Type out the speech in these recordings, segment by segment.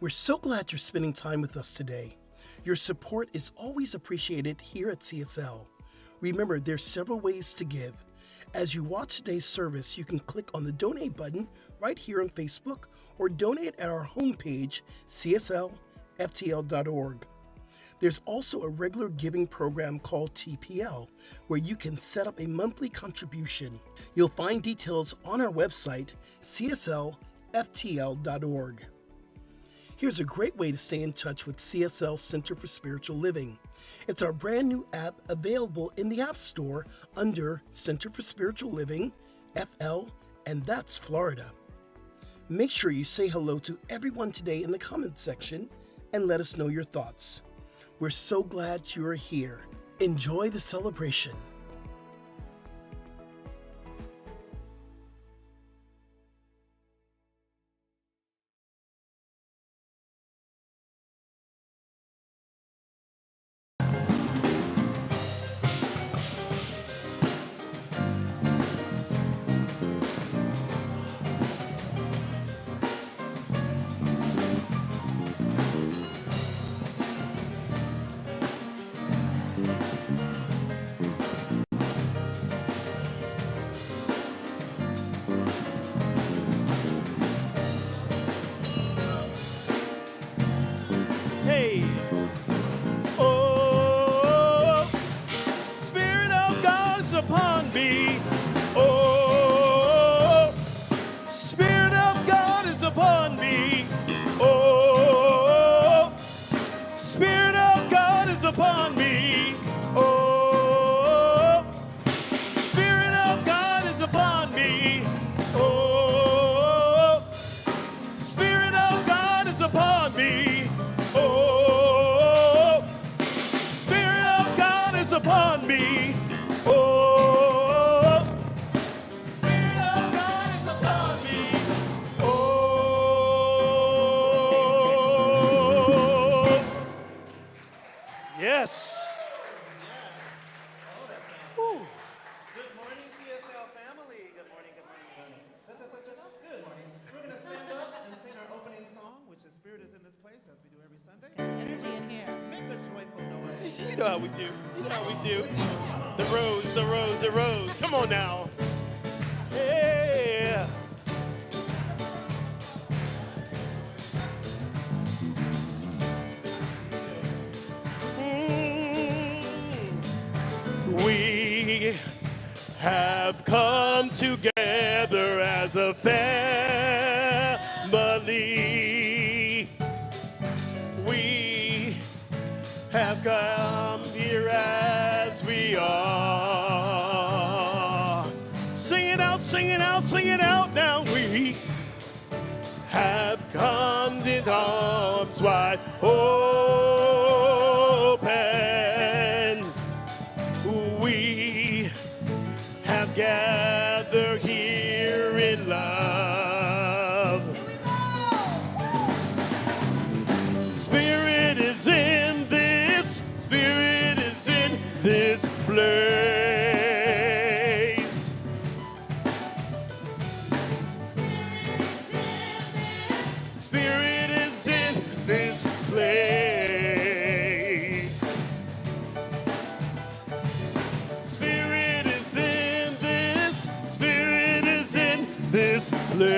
We're so glad you're spending time with us today. Your support is always appreciated here at CSL. Remember, there's several ways to give. As you watch today's service, you can click on the donate button right here on Facebook or donate at our homepage, cslftl.org. There's also a regular giving program called TPL, where you can set up a monthly contribution. You'll find details on our website, cslftl.org. Here's a great way to stay in touch with CSL Center for Spiritual Living. It's our brand new app available in the App Store under Center for Spiritual Living, FL, and that's Florida. Make sure you say hello to everyone today in the comment section and let us know your thoughts. We're so glad you're here. Enjoy the celebration. Hey, oh, Spirit of God is upon me. Oh, Spirit of God is upon me. Oh, Spirit of God is upon me. Oh, Spirit of God is upon me. Oh, Spirit of God is upon me. Oh, Spirit of God is upon me. Oh, Spirit of God is upon me. Oh, yes. Whew. Good morning, CSL family. Good morning, good morning. Good morning. We're going to stand up and sing our opening song, which is Spirit is in this place, as we do every Sunday. Energy in here. Make a joyful noise. You know how we do. You know how we do. The rose, the rose, the rose. Come on now. Yeah. We have come together as a family. We have come here as we are. Sing it out, sing it out, sing it out now. We have come in arms wide open. We have gathered here in love. Spirit is in this, Spirit is in this place. Spirit is in this place. Spirit is in this, Spirit is in this place.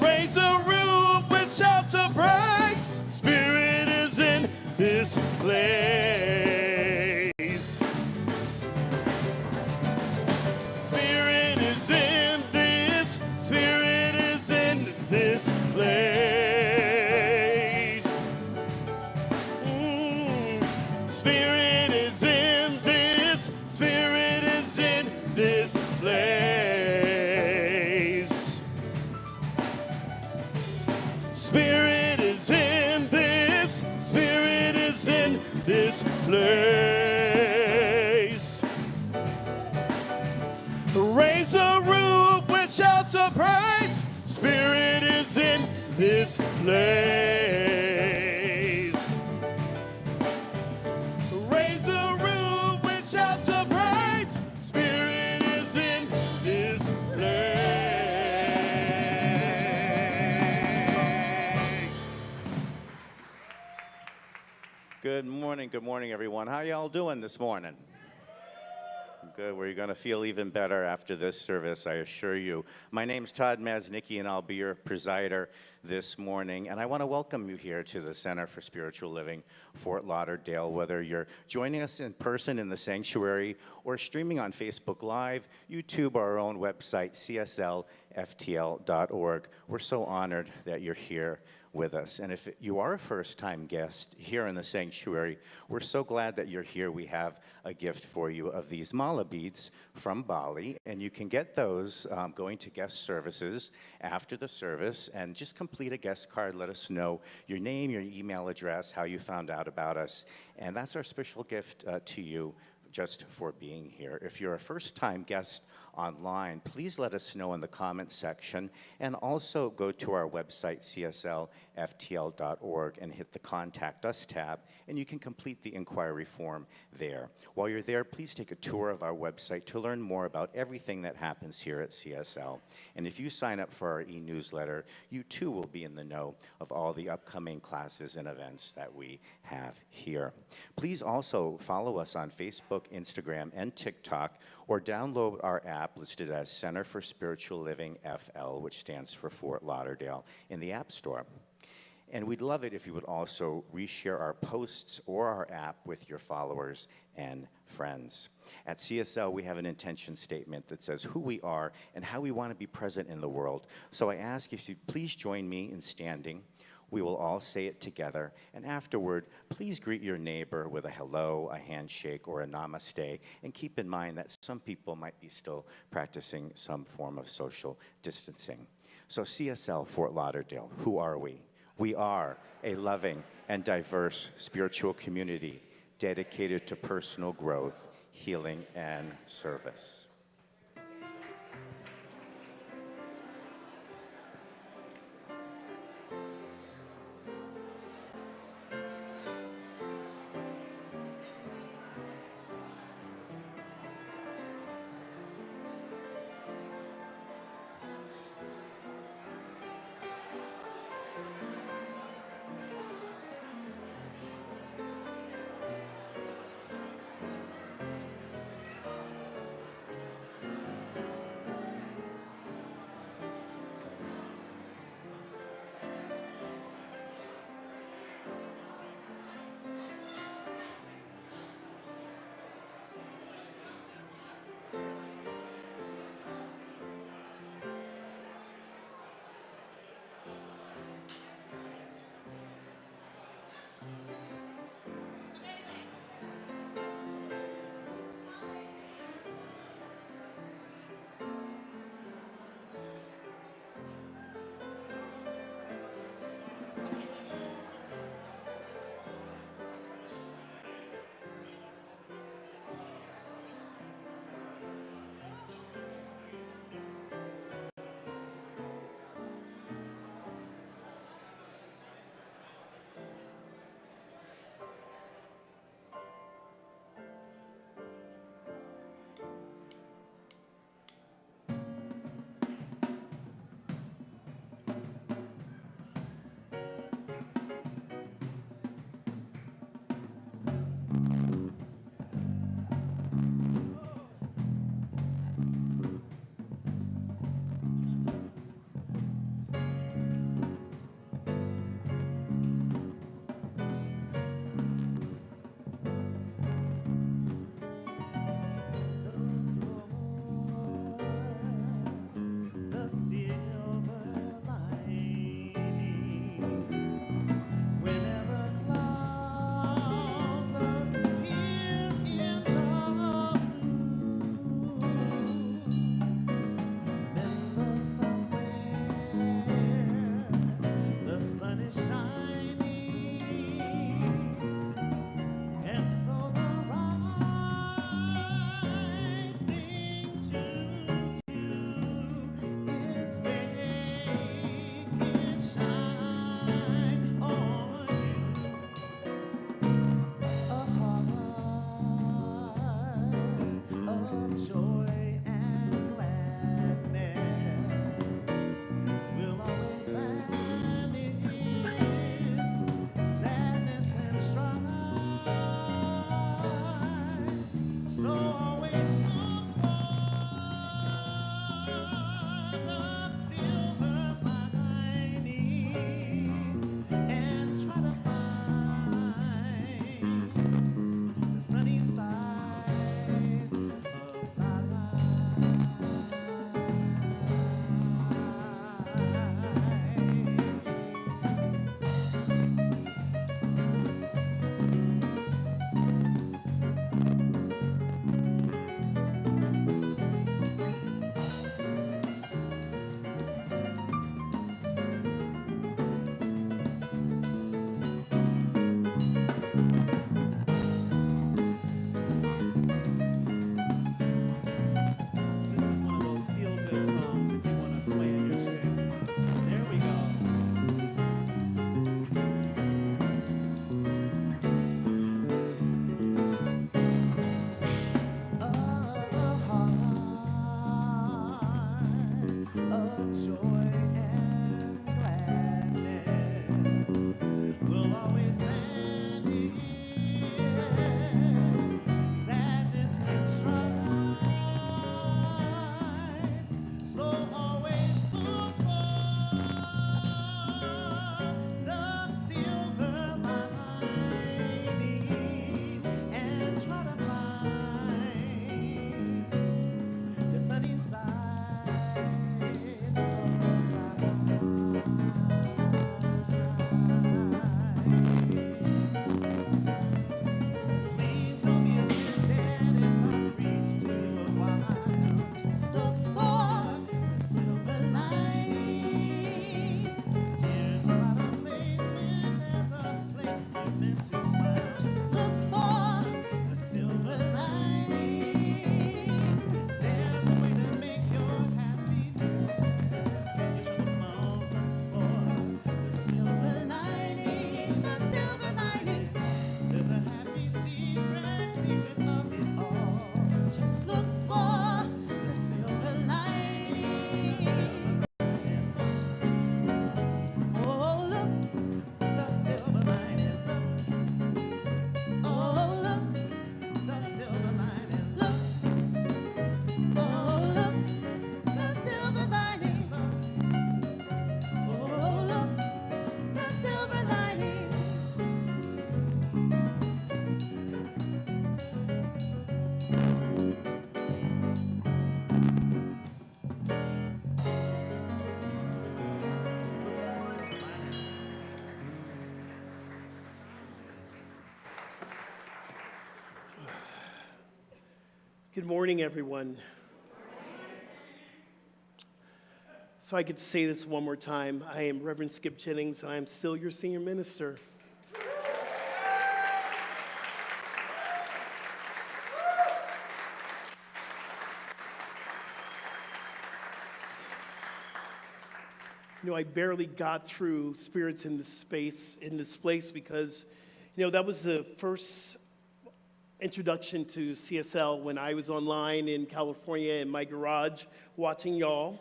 Raise a roof with shouts of praise. Spirit is in this place. Spirit is in this, Spirit is in this place. Spirit is in this, Spirit is in this place. Spirit is in this, Spirit is in this place. Raise a roof with shouts of praise. Spirit is in this place. Raise a roof with shouts of praise. Spirit is in this place. Good morning, everyone. How y'all doing this morning? Good. We're going to feel even better after this service, I assure you. My name's Todd Maznicki, and I'll be your presider this morning. And I want to welcome you here to the Center for Spiritual Living, Fort Lauderdale. Whether you're joining us in person in the sanctuary or streaming on Facebook Live, YouTube, or our own website, cslftl.org, we're so honored that you're here with us. And if you are a first-time guest here in the sanctuary, we're so glad that you're here. We have a gift for you of these mala beads from Bali, and you can get those going to guest services after the service, and just complete a guest card. Let us know your name, your email address, how you found out about us, and that's our special gift to you just for being here. If you're a first-time guest online, please let us know in the comments section, and also go to our website, cslftl.org, and hit the Contact Us tab, and you can complete the inquiry form there. While you're there, please take a tour of our website to learn more about everything that happens here at CSL. And if you sign up for our e-newsletter, you too will be in the know of all the upcoming classes and events that we have here. Please also follow us on Facebook, Instagram, and TikTok, or download our app listed as Center for Spiritual Living FL, which stands for Fort Lauderdale, in the App Store. And we'd love it if you would also reshare our posts or our app with your followers and friends. At CSL, we have an intention statement that says who we are and how we want to be present in the world. So I ask if you please join me in standing. We will all say it together, and afterward, please greet your neighbor with a hello, a handshake, or a namaste, and keep in mind that some people might be still practicing some form of social distancing. So CSL Fort Lauderdale, who are we? We are a loving and diverse spiritual community dedicated to personal growth, healing, and service. Good morning, everyone. So I could say this one more time. I am Reverend Skip Jennings, and I am still your senior minister. You know, I barely got through Spirits in this place, because, you know, that was the first introduction to CSL when I was online in California in my garage watching y'all.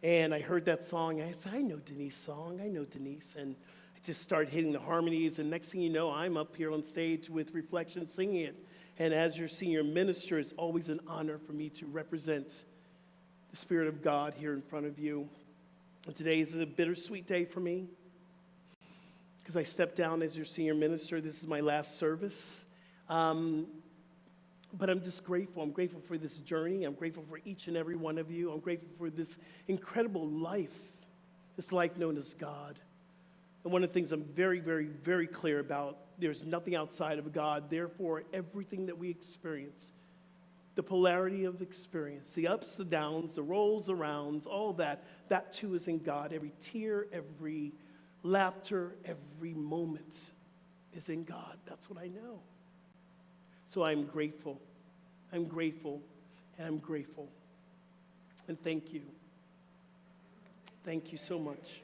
And I heard that song. I said, I know Denise's song. I know Denise. And I just started hitting the harmonies. And next thing you know, I'm up here on stage with Reflection singing it. And as your senior minister, it's always an honor for me to represent the Spirit of God here in front of you. And today is a bittersweet day for me because I stepped down as your senior minister. This is my last service. But I'm just grateful. I'm grateful for this journey. I'm grateful for each and every one of you. I'm grateful for this incredible life, this life known as God. And one of the things I'm very, very, very clear about, there's nothing outside of God. Therefore, everything that we experience, the polarity of experience, the ups, the downs, the rolls, the rounds, all that too is in God. Every tear, every laughter, every moment is in God. That's what I know. So I'm grateful, and I'm grateful. And thank you. Thank you so much.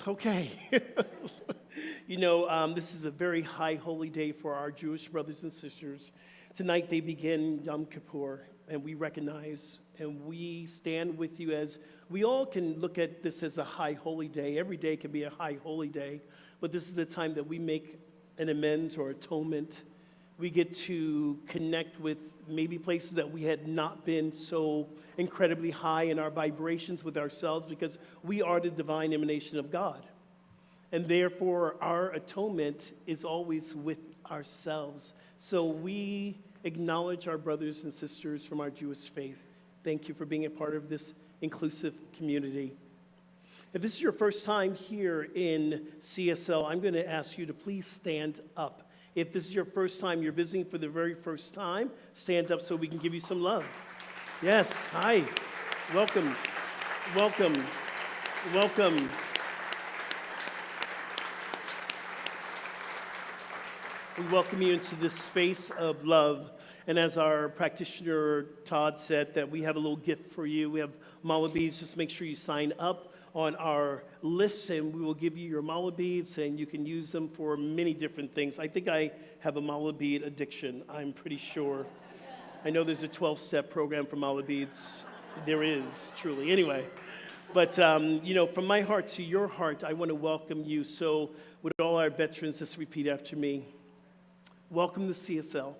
Okay. You know, this is a very high holy day for our Jewish brothers and sisters. Tonight they begin Yom Kippur, and we recognize and we stand with you as we all can look at this as a high holy day. Every day can be a high holy day, but this is the time that we make an amends or atonement. We get to connect with maybe places that we had not been so incredibly high in our vibrations with ourselves, because we are the divine emanation of God. And therefore, our atonement is always with ourselves. So we acknowledge our brothers and sisters from our Jewish faith. Thank you for being a part of this inclusive community. If this is your first time here in CSL, I'm going to ask you to please stand up. If this is your first time, you're visiting for the very first time, stand up so we can give you some love. Yes, hi. Welcome. Welcome. Welcome. We welcome you into this space of love. And as our practitioner Todd said, that we have a little gift for you. We have mala beads. Just make sure you sign up on our list, and we will give you your mala beads, and you can use them for many different things. I think I have a mala bead addiction, I'm pretty sure. I know there's a 12-step program for mala beads. There is, truly. Anyway, but, you know, from my heart to your heart, I want to welcome you. So with all our veterans, just repeat after me. Welcome to CSL. Welcome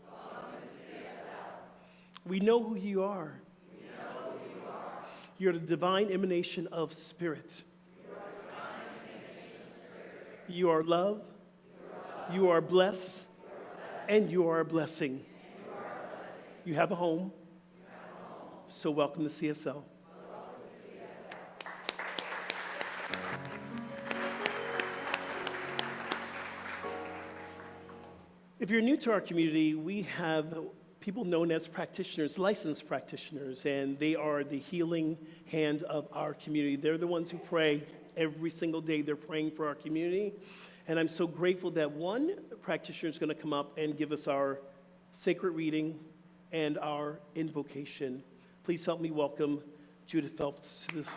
to CSL. We know who you are. You're the divine emanation of spirit. You are love. You are blessed. And you are a blessing. You have a home. So welcome to CSL. If you're new to our community, we have people known as practitioners, licensed practitioners, and they are the healing hand of our community. They're the ones who pray every single day. They're praying for our community. And I'm so grateful that one practitioner is going to come up and give us our sacred reading and our invocation. Please help me welcome Judith Phelps to the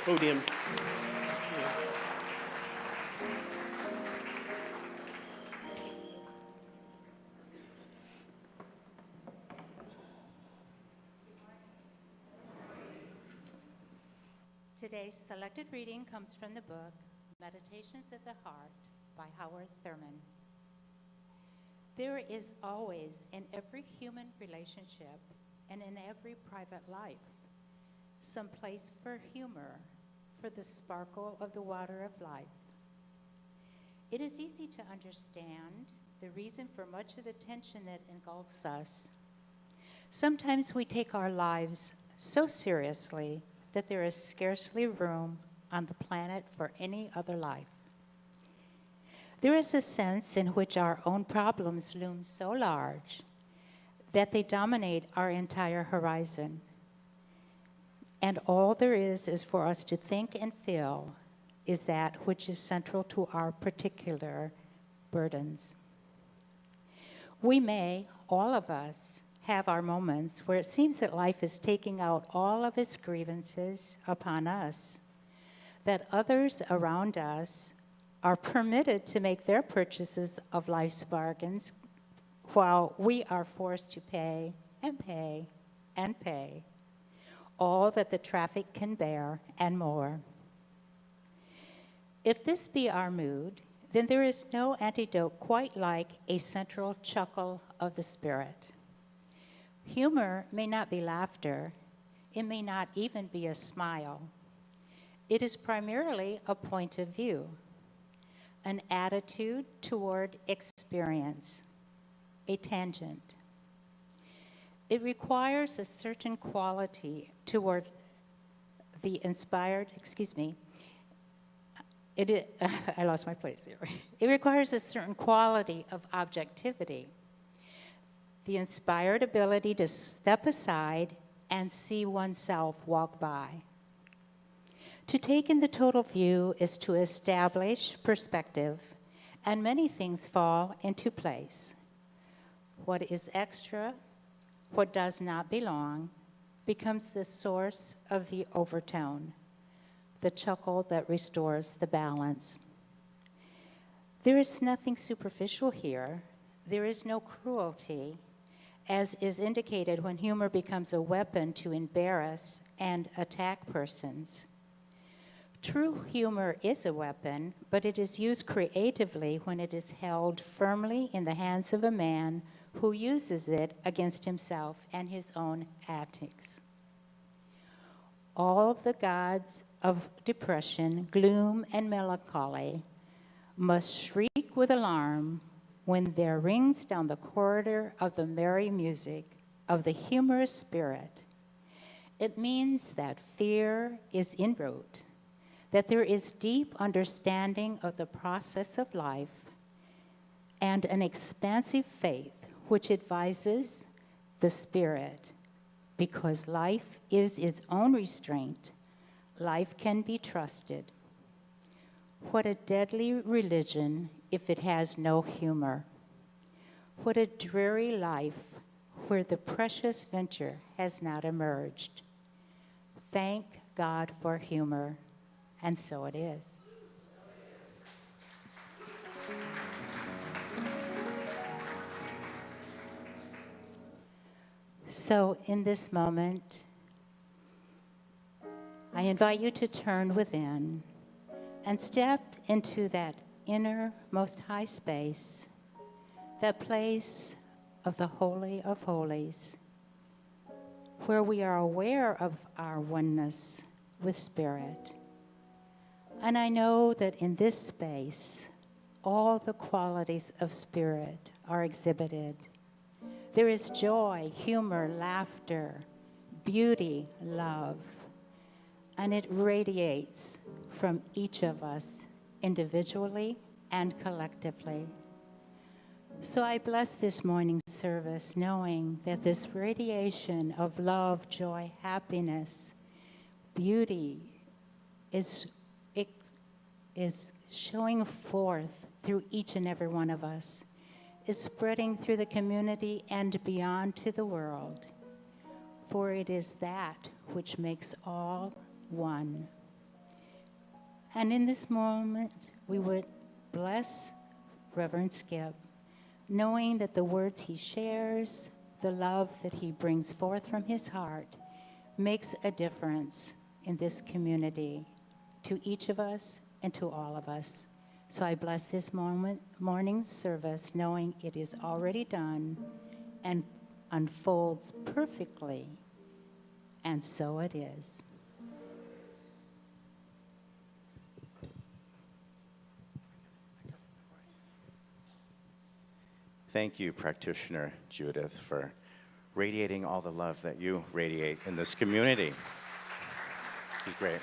podium. Today's selected reading comes from the book Meditations of the Heart by Howard Thurman. There is always, in every human relationship and in every private life, some place for humor, for the sparkle of the water of life. It is easy to understand the reason for much of the tension that engulfs us. Sometimes we take our lives so seriously that there is scarcely room on the planet for any other life. There is a sense in which our own problems loom so large that they dominate our entire horizon. And all there is for us to think and feel is that which is central to our particular burdens. We may, all of us, have our moments where it seems that life is taking out all of its grievances upon us, that others around us are permitted to make their purchases of life's bargains while we are forced to pay and pay and pay all that the traffic can bear and more. If this be our mood, then there is no antidote quite like a central chuckle of the spirit. Humor may not be laughter. It may not even be a smile. It is primarily a point of view, an attitude toward experience, a tangent. It requires a certain quality toward the inspired, I lost my place here. It requires a certain quality of objectivity, the inspired ability to step aside and see oneself walk by. To take in the total view is to establish perspective, and many things fall into place. What is extra, what does not belong, becomes the source of the overtone, the chuckle that restores the balance. There is nothing superficial here. There is no cruelty, as is indicated when humor becomes a weapon to embarrass and attack persons. True humor is a weapon, but it is used creatively when it is held firmly in the hands of a man who uses it against himself and his own antics. All the gods of depression, gloom, and melancholy must shriek with alarm when there rings down the corridor of the merry music of the humorous spirit. It means that fear is inroad, that there is deep understanding of the process of life and an expansive faith which advises the spirit, because life is its own restraint. Life can be trusted. What a deadly religion if it has no humor. What a dreary life where the precious venture has not emerged. Thank God for humor, and so it is. So in this moment, I invite you to turn within and step into that inner, most high space, that place of the Holy of Holies, where we are aware of our oneness with Spirit. And I know that in this space, all the qualities of Spirit are exhibited. There is joy, humor, laughter, beauty, love, and it radiates from each of us individually and collectively. So I bless this morning's service knowing that this radiation of love, joy, happiness, beauty is showing forth through each and every one of us, is spreading through the community and beyond to the world. For it is that which makes all one. And in this moment, we would bless Reverend Skip, knowing that the words he shares, the love that he brings forth from his heart, makes a difference in this community, to each of us and to all of us. So I bless this morning service, knowing it is already done and unfolds perfectly. And so it is. Thank you, practitioner Judith, for radiating all the love that you radiate in this community. It's great.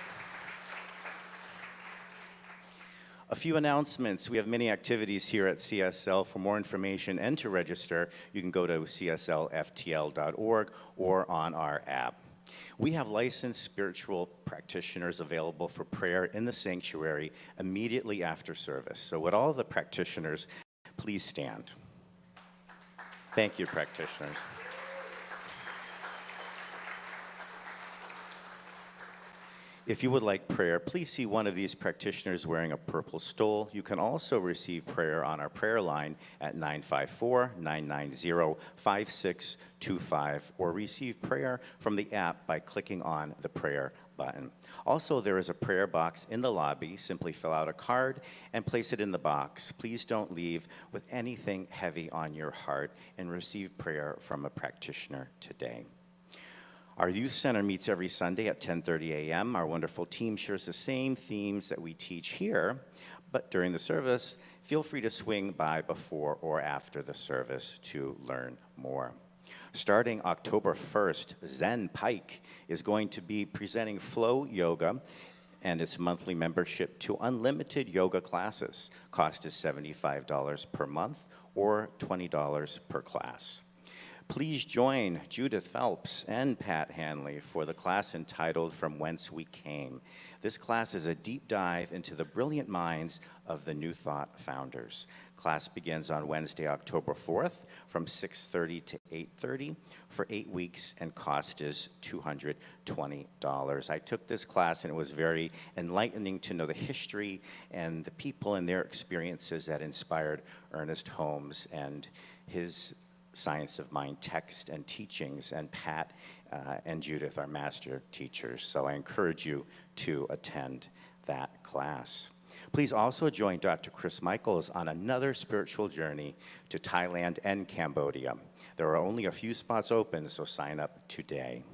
A few announcements. We have many activities here at CSL. For more information and to register, you can go to cslftl.org or on our app. We have licensed spiritual practitioners available for prayer in the sanctuary immediately after service. So would all the practitioners please stand? Thank you, practitioners. If you would like prayer, please see one of these practitioners wearing a purple stole. You can also receive prayer on our prayer line at 954-990-5625 or receive prayer from the app by clicking on the prayer button. Also, there is a prayer box in the lobby. Simply fill out a card and place it in the box. Please don't leave with anything heavy on your heart and receive prayer from a practitioner today. Our youth center meets every Sunday at 10:30 a.m. Our wonderful team shares the same themes that we teach here, but during the service, feel free to swing by before or after the service to learn more. Starting October 1st, Zen Pike is going to be presenting Flow Yoga and its monthly membership to unlimited yoga classes. Cost is $75 per month or $20 per class. Please join Judith Phelps and Pat Hanley for the class entitled From Whence We Came. This class is a deep dive into the brilliant minds of the New Thought founders. Class begins on Wednesday, October 4th from 6:30 to 8:30 for 8 weeks, and cost is $220. I took this class and it was very enlightening to know the history and the people and their experiences that inspired Ernest Holmes and his Science of Mind text and teachings, and Pat and Judith are master teachers. So I encourage you to attend that class. Please also join Dr. Chris Michaels on another spiritual journey to Thailand and Cambodia. There are only a few spots open, so sign up today.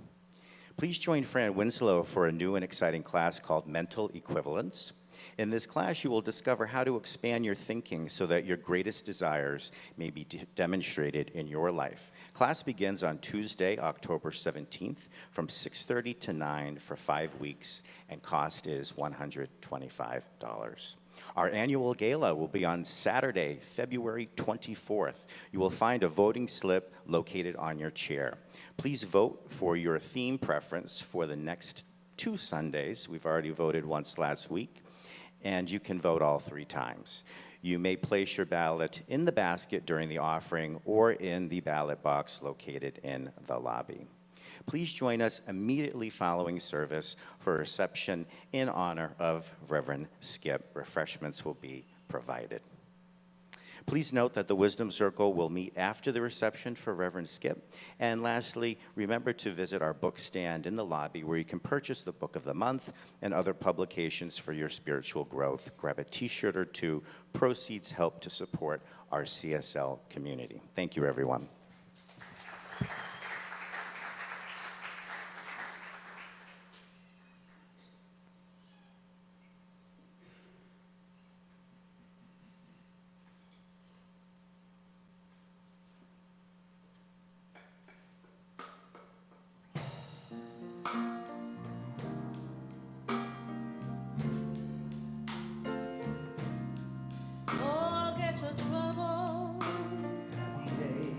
Please join Fran Winslow for a new and exciting class called Mental Equivalence. In this class, you will discover how to expand your thinking so that your greatest desires may be demonstrated in your life. Class begins on Tuesday, October 17th from 6:30 to 9 for 5 weeks, and cost is $125. Our annual gala will be on Saturday, February 24th. You will find a voting slip located on your chair. Please vote for your theme preference for the next 2 Sundays. We've already voted once last week, and you can vote all 3 times. You may place your ballot in the basket during the offering or in the ballot box located in the lobby. Please join us immediately following service for a reception in honor of Reverend Skip. Refreshments will be provided. Please note that the Wisdom Circle will meet after the reception for Reverend Skip. And lastly, remember to visit our book stand in the lobby where you can purchase the Book of the Month and other publications for your spiritual growth. Grab a t-shirt or 2. Proceeds help to support our CSL community. Thank you, everyone. Forget your trouble. Happy day.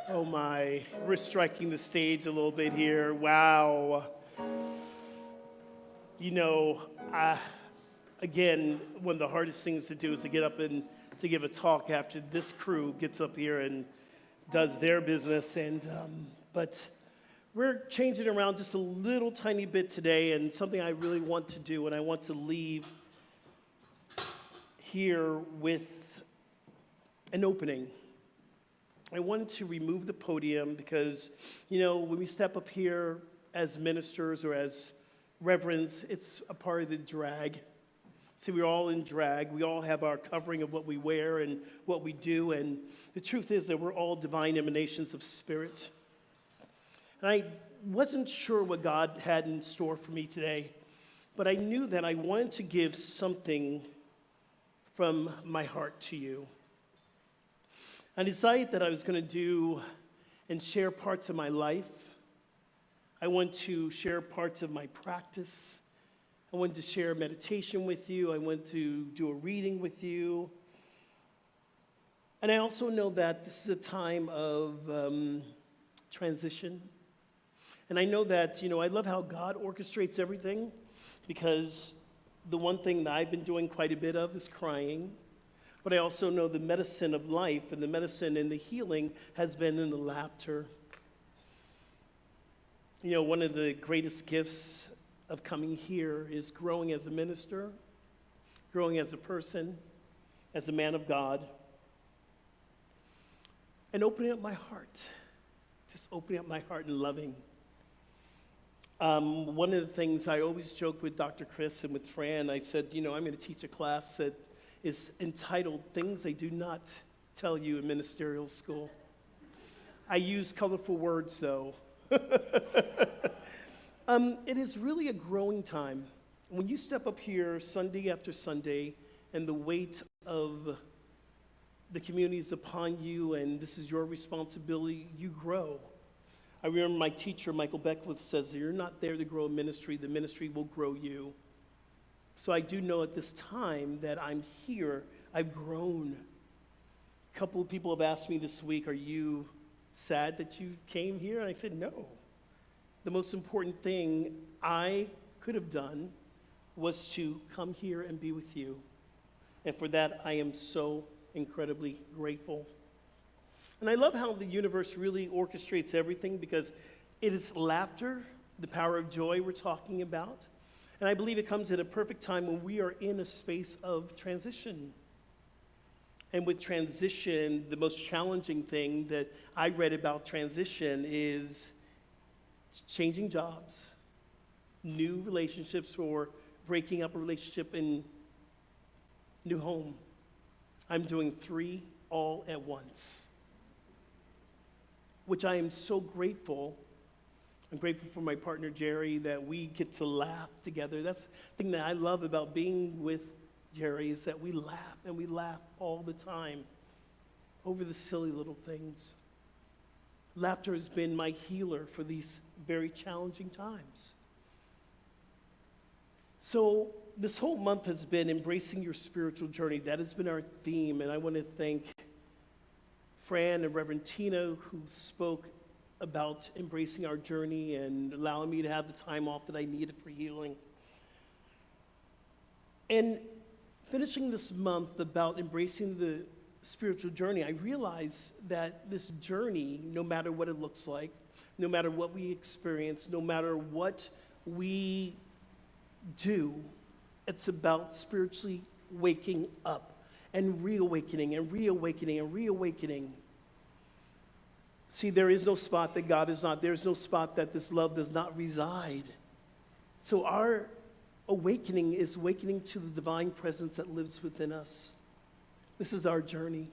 Oh my, we're striking the stage a little bit here. Wow. You know, again, one of the hardest things to do is to get up and to give a talk after this crew gets up here and does their business. But we're changing around just a little tiny bit today, and something I really want to do, and I want to leave here with an opening. I wanted to remove the podium because, you know, when we step up here as ministers or as reverends, it's a part of the drag. See, we're all in drag. We all have our covering of what we wear and what we do, and the truth is that we're all divine emanations of spirit. And I wasn't sure what God had in store for me today, but I knew that I wanted to give something from my heart to you. I decided that I was going to do and share parts of my life. I want to share parts of my practice. I want to share meditation with you. I want to do a reading with you. And I also know that this is a time of transition. And I know that, you know, I love how God orchestrates everything, because the one thing that I've been doing quite a bit of is crying. But I also know the medicine of life and the medicine and the healing has been in the laughter. You know, one of the greatest gifts of coming here is growing as a minister, growing as a person, as a man of God, and opening up my heart, just opening up my heart and loving. One of the things I always joke with Dr. Chris and with Fran, I said, you know, I'm going to teach a class that is entitled Things They Do Not Tell You in Ministerial School. I use colorful words, though. It is really a growing time. When you step up here Sunday after Sunday and the weight of the community is upon you and this is your responsibility, you grow. I remember my teacher, Michael Beckwith, says, you're not there to grow a ministry, the ministry will grow you. So I do know at this time that I'm here, I've grown. A couple of people have asked me this week, are you sad that you came here? And I said, no. The most important thing I could have done was to come here and be with you. And for that, I am so incredibly grateful. And I love how the universe really orchestrates everything, because it is laughter, the power of joy we're talking about. And I believe it comes at a perfect time when we are in a space of transition. And with transition, the most challenging thing that I read about transition is changing jobs, new relationships, or breaking up a relationship in new home. I'm doing 3 all at once, which I am so grateful. I'm grateful for my partner, Jerry, that we get to laugh together. That's the thing that I love about being with Jerry, is that we laugh, and we laugh all the time over the silly little things. Laughter has been my healer for these very challenging times. So this whole month has been embracing your spiritual journey. That has been our theme, and I want to thank Fran and Reverend Tina, who spoke about embracing our journey and allowing me to have the time off that I needed for healing. And finishing this month about embracing the spiritual journey, I realized that this journey, no matter what it looks like, no matter what we experience, no matter what we do, it's about spiritually waking up and reawakening and reawakening and reawakening. See, there is no spot that God is not. There is no spot that this love does not reside. So our awakening is awakening to the divine presence that lives within us. This is our journey.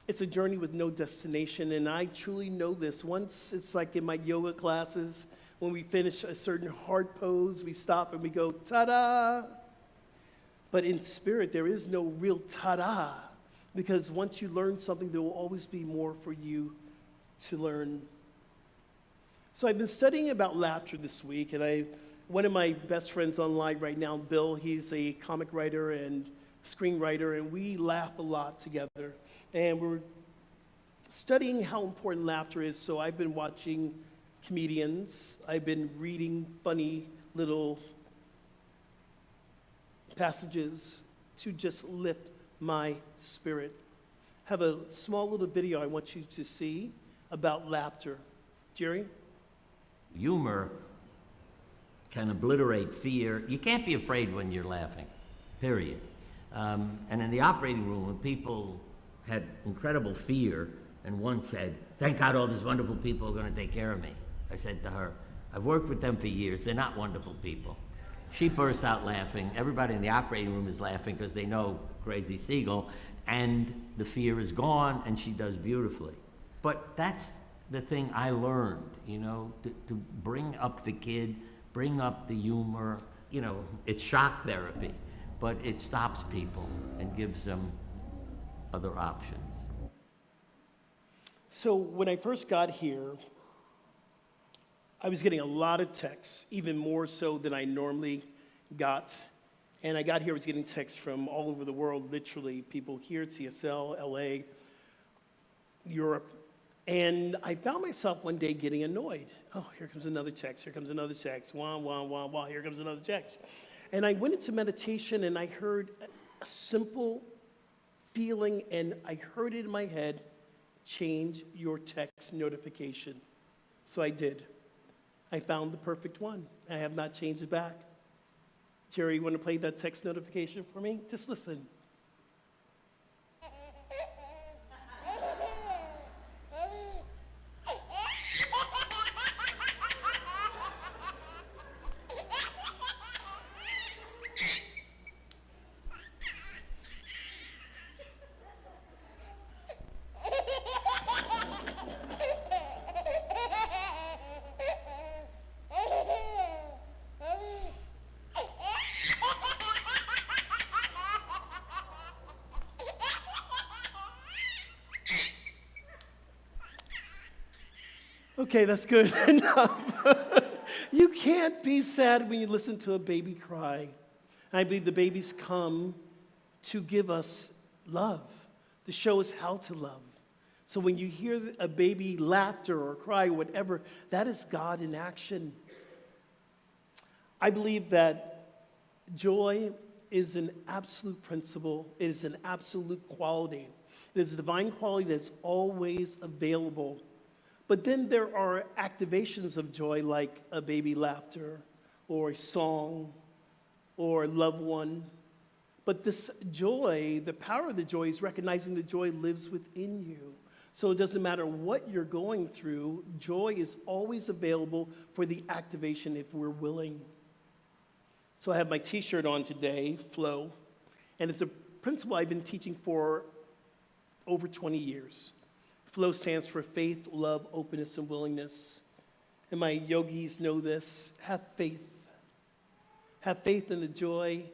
It's a journey with no destination, and I truly know this. Once, it's like in my yoga classes, when we finish a certain hard pose, we stop and we go, ta-da! But in spirit, there is no real ta-da, because once you learn something, there will always be more for you to learn. So I've been studying about laughter this week, and one of my best friends online right now, Bill, he's a comic writer and screenwriter, and we laugh a lot together. And we're studying how important laughter is, so I've been watching comedians. I've been reading funny little passages to just lift my spirit. Have a small little video I want you to see about laughter. Jerry? Humor can obliterate fear. You can't be afraid when you're laughing, period. And in the operating room, when people had incredible fear, and one said, "Thank God all these wonderful people are going to take care of me," I said to her, "I've worked with them for years. They're not wonderful people." She bursts out laughing. Everybody in the operating room is laughing because they know Crazy Siegel, and the fear is gone, and she does beautifully. But that's the thing I learned, to bring up the kid, bring up the humor. It's shock therapy, but it stops people and gives them other options. So when I first got here, I was getting a lot of texts, even more so than I normally got. And I got here, I was getting texts from all over the world, literally, people here at CSL, LA, Europe. And I found myself one day getting annoyed. Oh, here comes another text, here comes another text, wah, wah, wah, wah, here comes another text. And I went into meditation and I heard a simple feeling, and I heard it in my head: change your text notification. So I did. I found the perfect one. I have not changed it back. Jerry, you want to play that text notification for me? Just listen. Okay, that's good enough. You can't be sad when you listen to a baby cry. I believe the babies come to give us love, to show us how to love. So when you hear a baby laughter or cry or whatever, that is God in action. I believe that joy is an absolute principle. It is an absolute quality. It is a divine quality that's always available. But then there are activations of joy, like a baby laughter or a song or a loved one. But this joy, the power of the joy, is recognizing the joy lives within you. So it doesn't matter what you're going through, joy is always available for the activation if we're willing. So I have my t-shirt on today, Flow, and it's a principle I've been teaching for over 20 years. Flow stands for faith, love, openness, and willingness. And my yogis know this. Have faith. Have faith in the joy.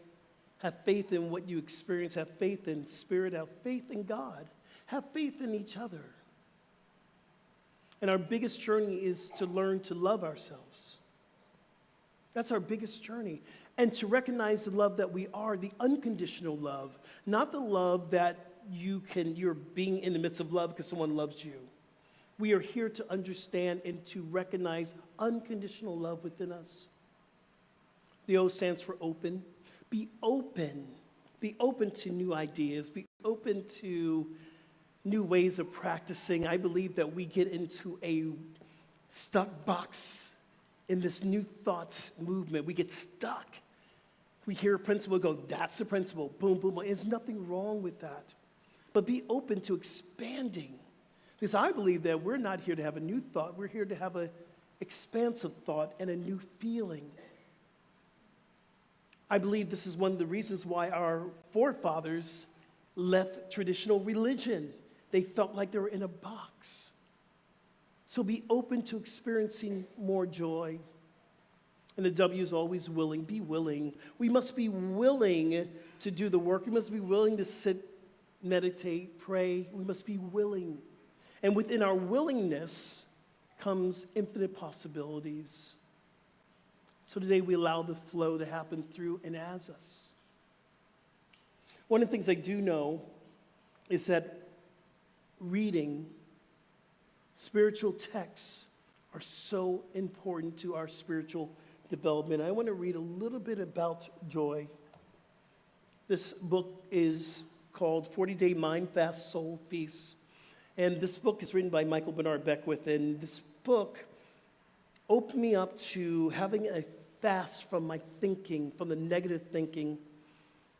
Have faith in what you experience. Have faith in spirit. Have faith in God. Have faith in each other. And our biggest journey is to learn to love ourselves. That's our biggest journey. And to recognize the love that we are, the unconditional love, not the love that you're being in the midst of love because someone loves you. We are here to understand and to recognize unconditional love within us. The O stands for open. Be open. Be open to new ideas. Be open to new ways of practicing. I believe that we get into a stuck box in this new thought movement. We get stuck. We hear a principle, go, that's a principle. Boom, boom, boom. There's nothing wrong with that. But be open to expanding. Because I believe that we're not here to have a new thought. We're here to have an expansive thought and a new feeling. I believe this is one of the reasons why our forefathers left traditional religion. They felt like they were in a box. So be open to experiencing more joy. And the W is always willing. Be willing. We must be willing to do the work. We must be willing to sit, meditate, pray. We must be willing. And within our willingness comes infinite possibilities. So today we allow the flow to happen through and as us. One of the things I do know is that reading spiritual texts are so important to our spiritual development. I want to read a little bit about joy. This book is called 40-Day Mind Fast Soul Feast. And this book is written by Michael Bernard Beckwith. And this book opened me up to having a fast from my thinking, from the negative thinking,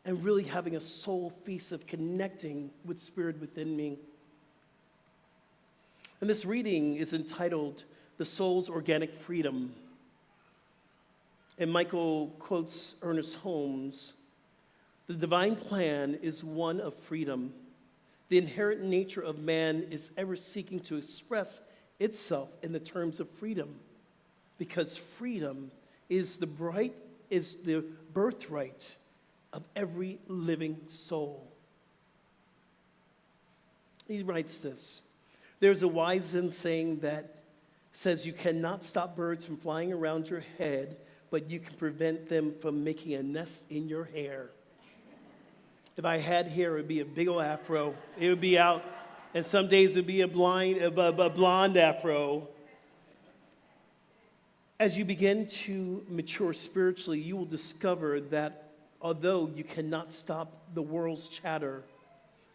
and really having a soul feast of connecting with spirit within me. And this reading is entitled The Soul's Organic Freedom. And Michael quotes Ernest Holmes, "The divine plan is one of freedom. The inherent nature of man is ever seeking to express itself in the terms of freedom, because freedom is the birthright of every living soul." He writes this: "There's a wise Zen saying that says you cannot stop birds from flying around your head, but you can prevent them from making a nest in your hair." If I had hair, it would be a big old afro. It would be out, and some days it would be a blonde afro. As you begin to mature spiritually, you will discover that although you cannot stop the world's chatter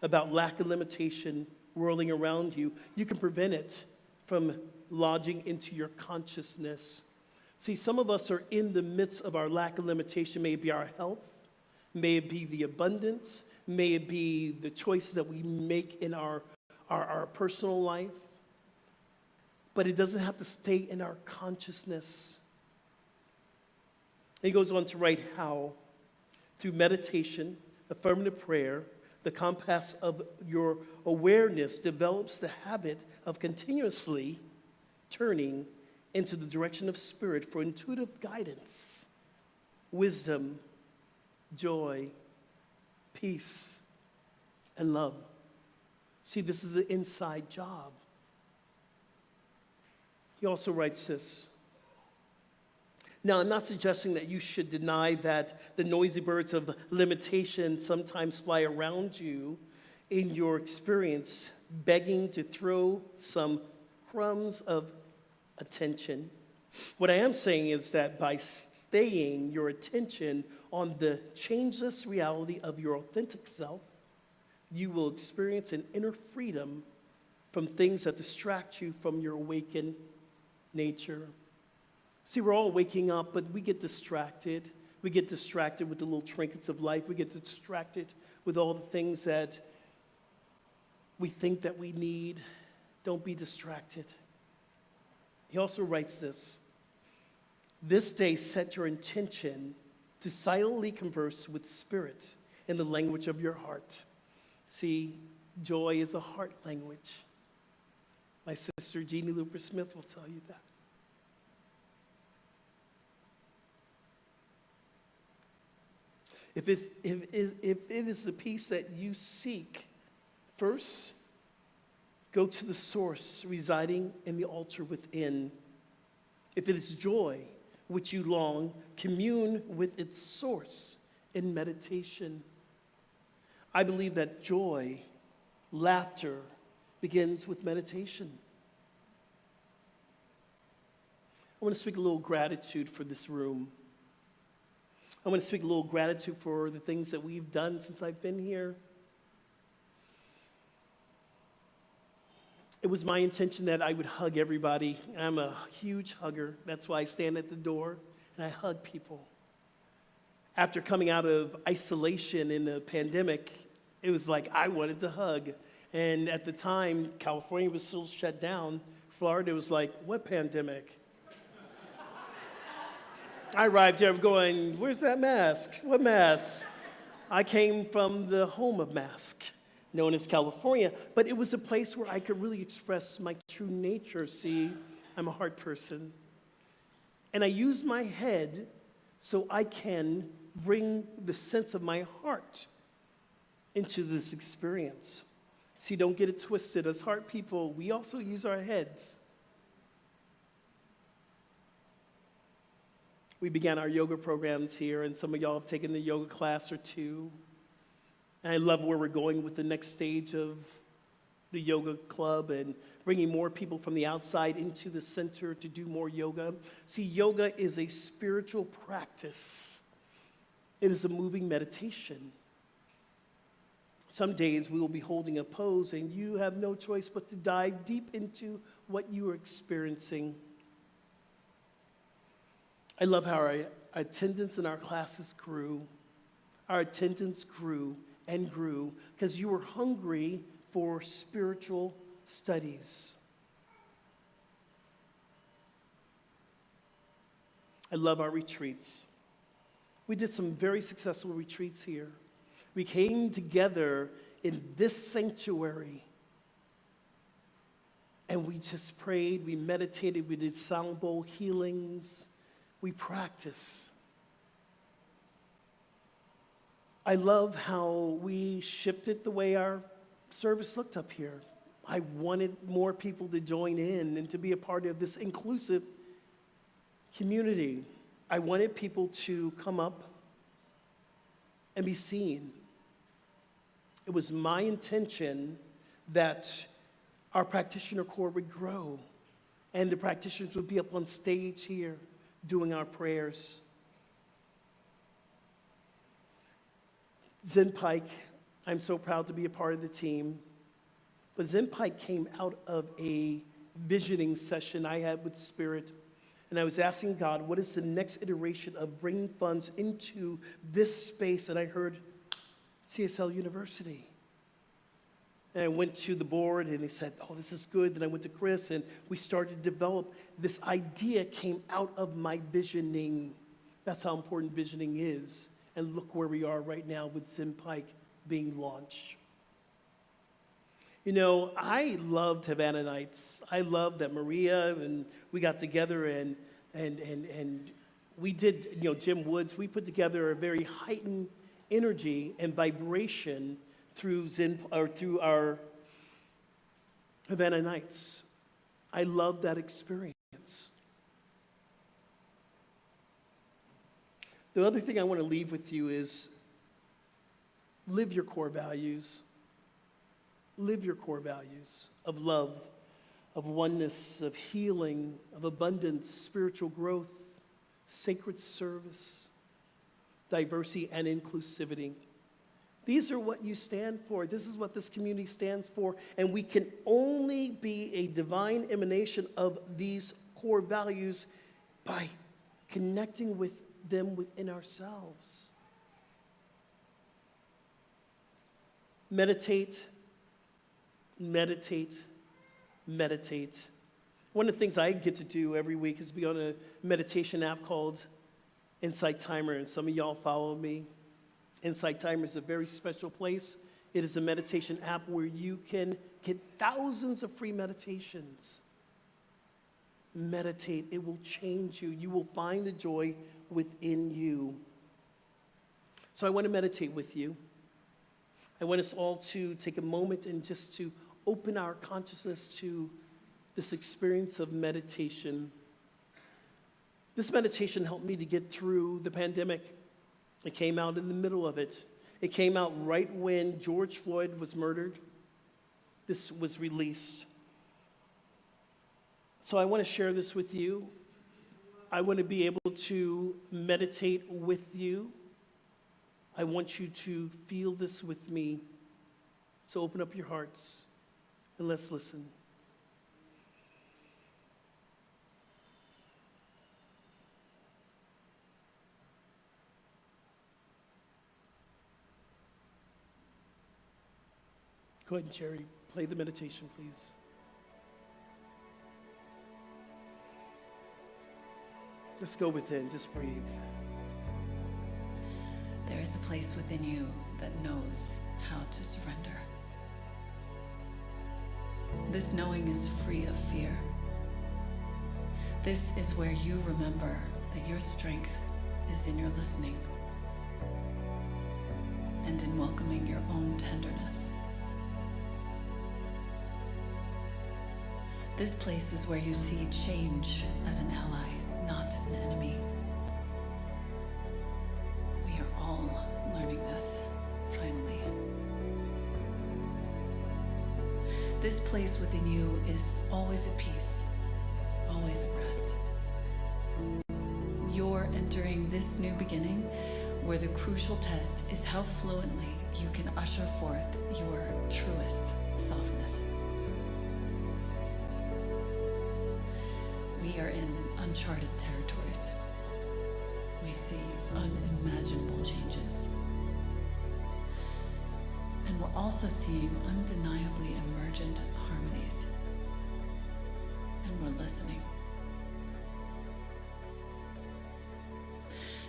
about lack of limitation whirling around you, you can prevent it from lodging into your consciousness. See, some of us are in the midst of our lack of limitation. May it be our health, may it be the abundance, may it be the choices that we make in our personal life. But it doesn't have to stay in our consciousness. And he goes on to write how, through meditation, affirmative prayer, the compass of your awareness develops the habit of continuously turning into the direction of spirit for intuitive guidance, wisdom, joy, peace, and love. See, this is an inside job. He also writes this: "Now, I'm not suggesting that you should deny that the noisy birds of limitation sometimes fly around you in your experience, begging to throw some crumbs of attention. What I am saying is that by staying your attention on the changeless reality of your authentic self, you will experience an inner freedom from things that distract you from your awakened nature." See, we're all waking up, but we get distracted. We get distracted with the little trinkets of life. We get distracted with all the things that we think that we need. Don't be distracted. He also writes this: "This day set your intention to silently converse with spirit in the language of your heart." See, joy is a heart language. My sister Jeannie Looper Smith will tell you that. If it is the peace that you seek, first, go to the source residing in the altar within. If it is joy which you long, commune with its source in meditation. I believe that joy, laughter, begins with meditation. I want to speak a little gratitude for this room. I want to speak a little gratitude for the things that we've done since I've been here. It was my intention that I would hug everybody. I'm a huge hugger. That's why I stand at the door and I hug people. After coming out of isolation in the pandemic, it was like I wanted to hug. And at the time, California was still shut down. Florida was like, what pandemic? I arrived here going, where's that mask? What mask? I came from the home of mask, known as California, but it was a place where I could really express my true nature. See, I'm a heart person. And I use my head so I can bring the sense of my heart into this experience. See, don't get it twisted. As heart people, we also use our heads. We began our yoga programs here, and some of y'all have taken the yoga class or two. And I love where we're going with the next stage of the yoga club and bringing more people from the outside into the center to do more yoga. See, yoga is a spiritual practice. It is a moving meditation. Some days we will be holding a pose and you have no choice but to dive deep into what you are experiencing. I love how our attendance in our classes grew. Our attendance grew and grew because you were hungry for spiritual studies. I love our retreats. We did some very successful retreats here. We came together in this sanctuary and we just prayed, we meditated, we did sound bowl healings, we practiced. I love how we shifted the way our service looked up here. I wanted more people to join in and to be a part of this inclusive community. I wanted people to come up and be seen. It was my intention that our practitioner corps would grow and the practitioners would be up on stage here doing our prayers. Zen Pike, I'm so proud to be a part of the team. But Zen Pike came out of a visioning session I had with Spirit. And I was asking God, what is the next iteration of bringing funds into this space? And I heard CSL University. And I went to the board and they said, oh, this is good. Then I went to Chris and we started to develop. This idea came out of my visioning. That's how important visioning is. And look where we are right now with Zen Pike being launched. You know, I loved Havana Nights. I loved that Maria and we got together and we did, you know, Jim Woods, we put together a very heightened energy and vibration through our Havana Nights. I loved that experience. The other thing I want to leave with you is live your core values. Live your core values of love, of oneness, of healing, of abundance, spiritual growth, sacred service, diversity, and inclusivity. These are what you stand for. This is what this community stands for. And we can only be a divine emanation of these core values by connecting with them within ourselves. Meditate, meditate, meditate. One of the things I get to do every week is be on a meditation app called Insight Timer, and some of y'all follow me. Insight Timer is a very special place. It is a meditation app where you can get thousands of free meditations. Meditate. It will change you. You will find the joy within you. So I want to meditate with you. I want us all to take a moment and just to open our consciousness to this experience of meditation. This meditation helped me to get through the pandemic. It came out in the middle of it. It came out right when George Floyd was murdered. This was released. So I want to share this with you. I want to be able to meditate with you. I want you to feel this with me. So open up your hearts and let's listen. Go ahead and Cherry, play the meditation, please. Let's go within, just breathe. There is a place within you that knows how to surrender. This knowing is free of fear. This is where you remember that your strength is in your listening and in welcoming your own tenderness. This place is where you see change as an ally, not an enemy. We are all learning this, finally. This place within you is always at peace, always at rest. You're entering this new beginning where the crucial test is how fluently you can usher forth your truest softness. We are in uncharted territories. We see unimaginable changes. And we're also seeing undeniably emergent harmonies. And we're listening.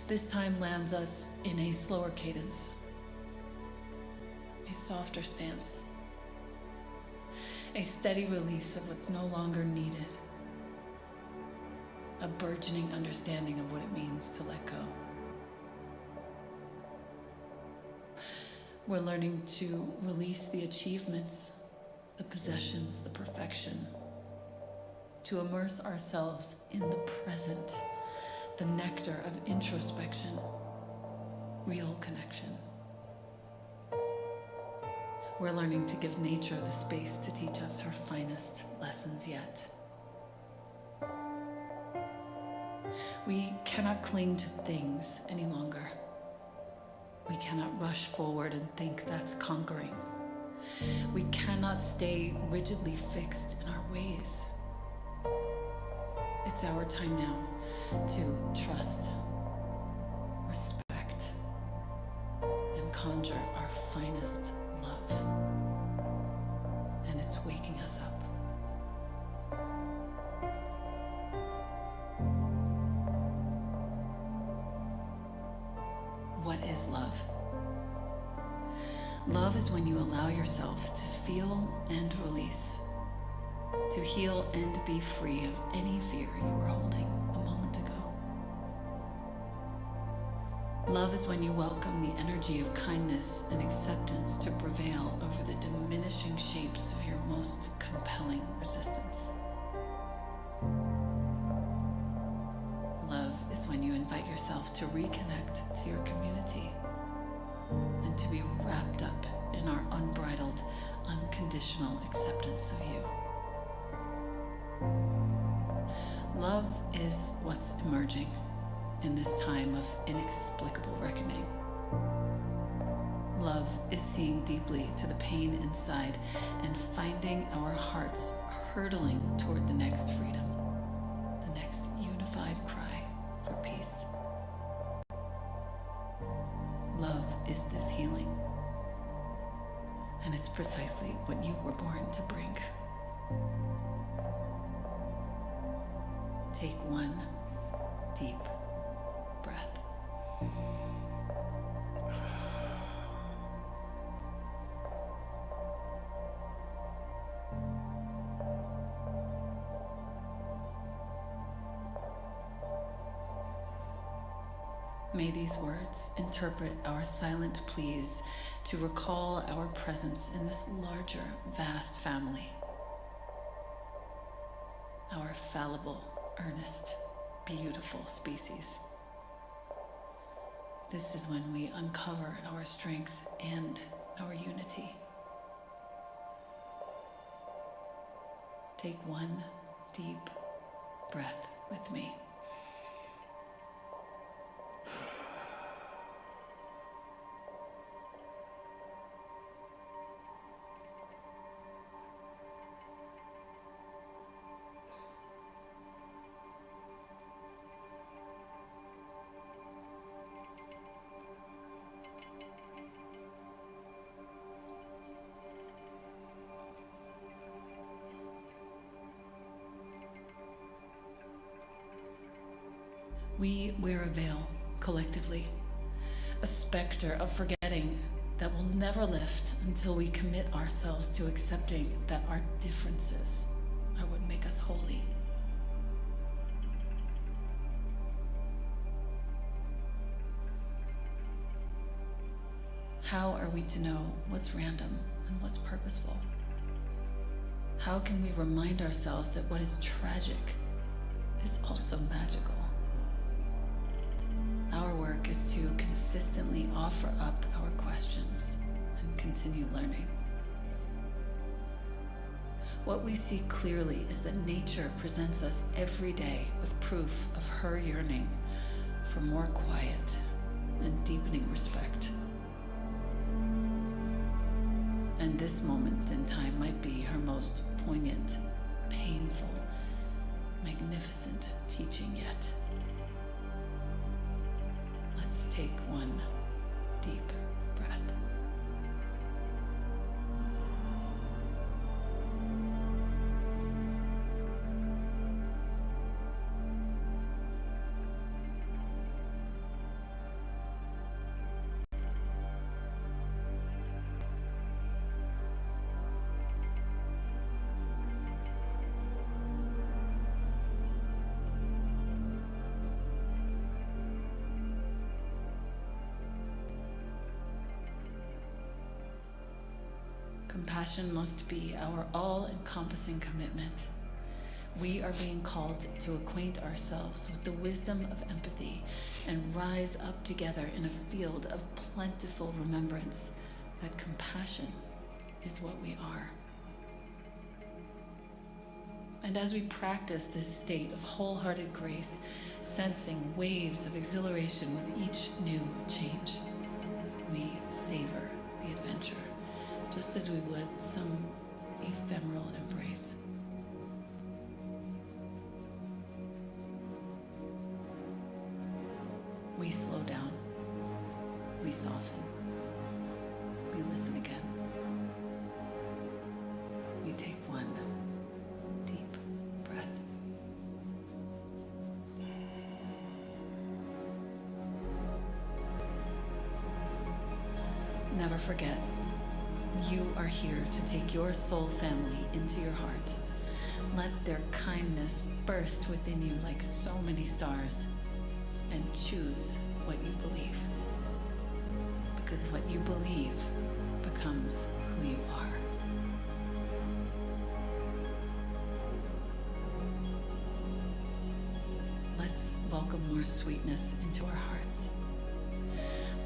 This time lands us in a slower cadence, a softer stance, a steady release of what's no longer needed, a burgeoning understanding of what it means to let go. We're learning to release the achievements, the possessions, the perfection, to immerse ourselves in the present, the nectar of introspection, real connection. We're learning to give nature the space to teach us her finest lessons yet. We cannot cling to things any longer. We cannot rush forward and think that's conquering. We cannot stay rigidly fixed in our ways. It's our time now to trust, respect, and conjure our finest love. And it's waking us up. What is love? Love is when you allow yourself to feel and release, to heal and be free of any fear you were holding a moment ago. Love is when you welcome the energy of kindness and acceptance to prevail over the diminishing shapes of your most compelling resistance. Love is when you invite yourself to reconnect to your community and to be wrapped up in our unbridled, unconditional acceptance of you. Love is what's emerging in this time of inexplicable reckoning. Love is seeing deeply to the pain inside and finding our hearts hurtling toward the next freedom, the next unified cry for peace. Love is this healing, and it's precisely what you were born to bring. Take one deep breath. May these words interpret our silent pleas to recall our presence in this larger, vast family. Our fallible, earnest, beautiful species. This is when we uncover our strength and our unity. Take one deep breath with me. We wear a veil, collectively, a specter of forgetting that will never lift until we commit ourselves to accepting that our differences are what make us holy. How are we to know what's random and what's purposeful? How can we remind ourselves that what is tragic is also magical? Our work is to consistently offer up our questions and continue learning. What we see clearly is that nature presents us every day with proof of her yearning for more quiet and deepening respect. And this moment in time might be her most poignant, painful, magnificent teaching yet. Let's take one deep breath. Compassion must be our all-encompassing commitment. We are being called to acquaint ourselves with the wisdom of empathy and rise up together in a field of plentiful remembrance that compassion is what we are. And as we practice this state of wholehearted grace, sensing waves of exhilaration with each new change, we savor the adventure, just as we would some ephemeral embrace. We slow down, we soften, we listen again. We take one deep breath. Never forget, you are here to take your soul family into your heart. Let their kindness burst within you like so many stars, and choose what you believe. Because what you believe becomes who you are. Let's welcome more sweetness into our hearts.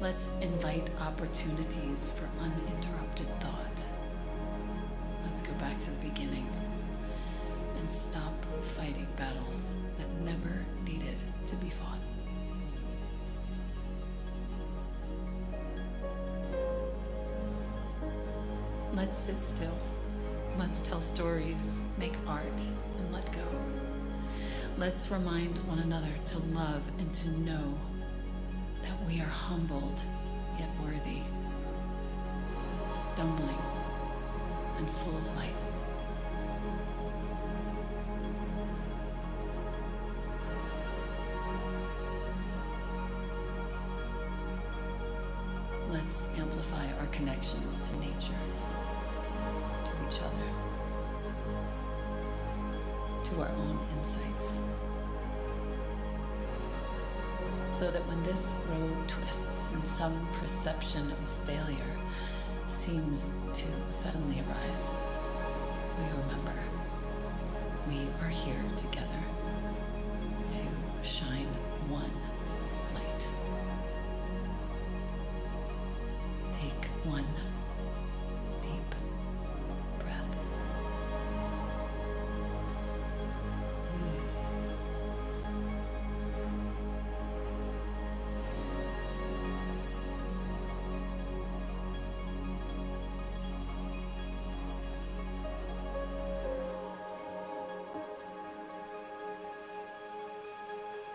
Let's invite opportunities for uninterrupted thought. Let's go back to the beginning and stop fighting battles that never needed to be fought. Let's sit still. Let's tell stories, make art, and let go. Let's remind one another to love and to know that we are humbled yet worthy, stumbling and full of light. Let's amplify our connections to nature, to each other, to our own insights, so that when this road twists and some perception of failure seems to suddenly arise, we remember we are here together to shine one light. Take one deep breath.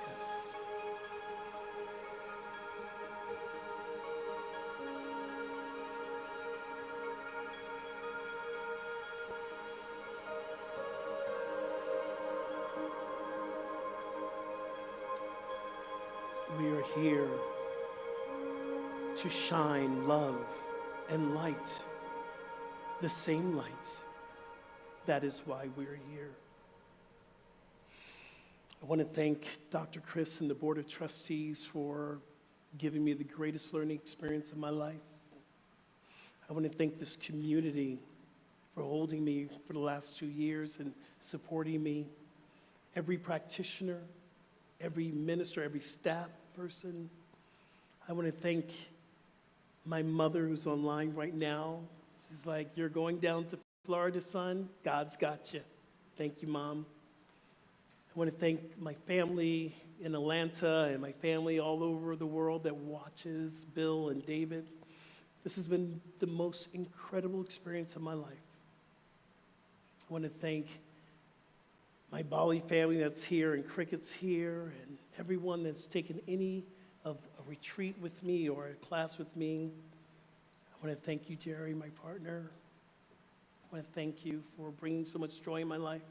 Yes. We are here to shine love and light, the same light. That is why we're here. I want to thank Dr. Chris and the Board of Trustees for giving me the greatest learning experience of my life. I want to thank this community for holding me for the last 2 years and supporting me. Every practitioner, every minister, every staff person. I want to thank my mother who's online right now. She's like, you're going down to Florida son, God's got you. Thank you, Mom. I want to thank my family in Atlanta and my family all over the world that watches, Bill and David. This has been the most incredible experience of my life. I want to thank my Bali family that's here and Cricket's here and everyone that's taken any of a retreat with me or a class with me. I want to thank you, Jerry, my partner. I want to thank you for bringing so much joy in my life.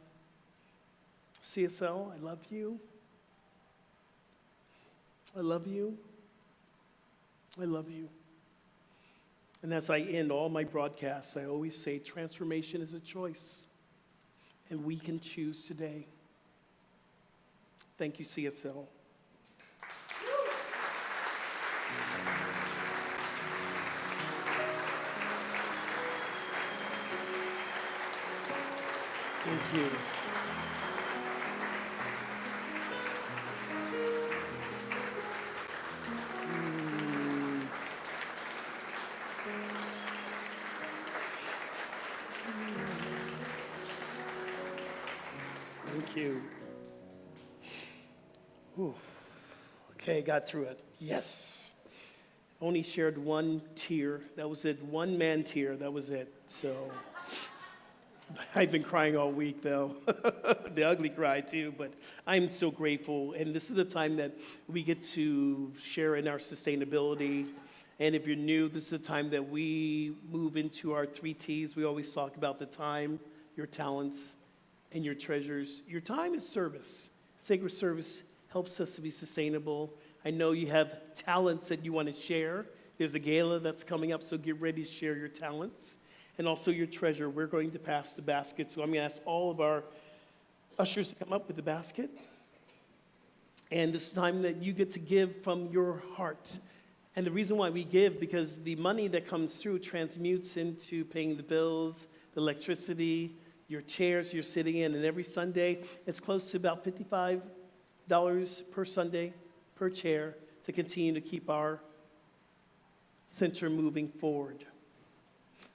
CSL, I love you. I love you. I love you. And as I end all my broadcasts, I always say transformation is a choice, and we can choose today. Thank you, CSL. Thank you. Thank you. Whew. Okay, got through it. Yes. Only shared one tear. That was it. One man tear. That was it. So I've been crying all week, though. The ugly cry, too. But I'm so grateful. And this is the time that we get to share in our sustainability. And if you're new, this is the time that we move into our 3 T's. We always talk about the time, your talents, and your treasures. Your time is service. Sacred service helps us to be sustainable. I know you have talents that you want to share. There's a gala that's coming up, so get ready to share your talents. And also your treasure. We're going to pass the basket. So I'm going to ask all of our ushers to come up with the basket. And this time that you get to give from your heart. And the reason why we give, because the money that comes through transmutes into paying the bills, the electricity, your chairs you're sitting in. And every Sunday, it's close to about $55 per Sunday, per chair, to continue to keep our center moving forward.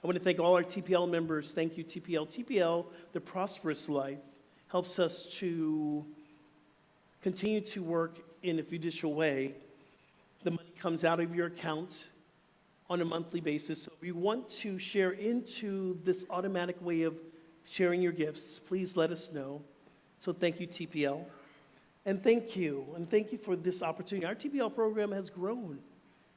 I want to thank all our TPL members. Thank you, TPL. TPL, the Prosperous Life, helps us to continue to work in a judicial way. The money comes out of your account on a monthly basis. So if you want to share into this automatic way of sharing your gifts, please let us know. So thank you, TPL. And thank you for this opportunity. Our TPL program has grown,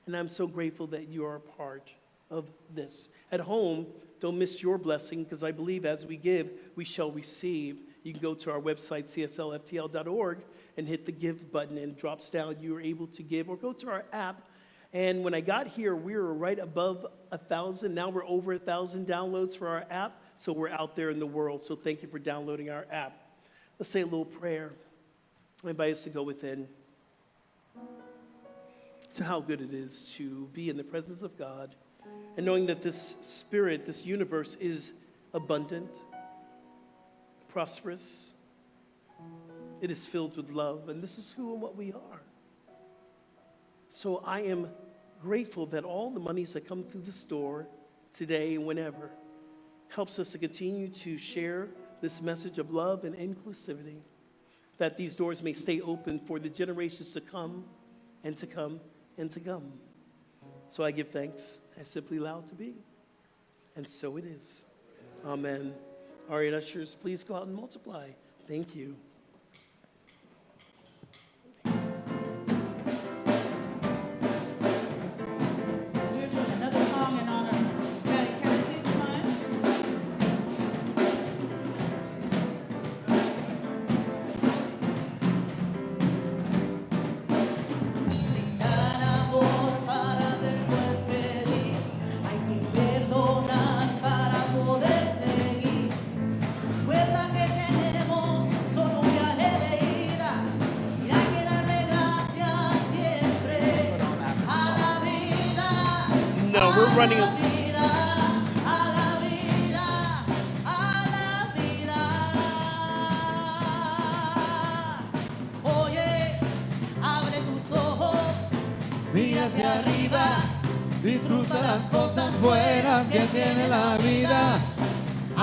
and I'm so grateful that you are a part of this. At home, don't miss your blessing, because I believe as we give, we shall receive. You can go to our website, cslftl.org, and hit the give button, and it drops down. You are able to give, or go to our app. And when I got here, we were right above 1,000. Now we're over 1,000 downloads for our app, so we're out there in the world. So thank you for downloading our app. Let's say a little prayer. I invite us to go within. So how good it is to be in the presence of God, and knowing that this spirit, this universe is abundant, prosperous. It is filled with love, and this is who and what we are. So I am grateful that all the monies that come through the store today and whenever helps us to continue to share this message of love and inclusivity, that these doors may stay open for the generations to come and to come and to come. So I give thanks. I simply allow it to be. And so it is. Amen. All right, ushers, please go out and multiply. Thank you. We're doing another song in honor of Hispanic Heritage Month. Dar amor para después pedir, hay que perdonar para poder seguir. Recuerda que tenemos solo un viaje de ida y hay que darle gracias siempre a la vida. No, we're running. A la vida, a la vida, a la vida. Oye, abre tus ojos, mira hacia arriba, disfruta las cosas buenas que tiene la vida. A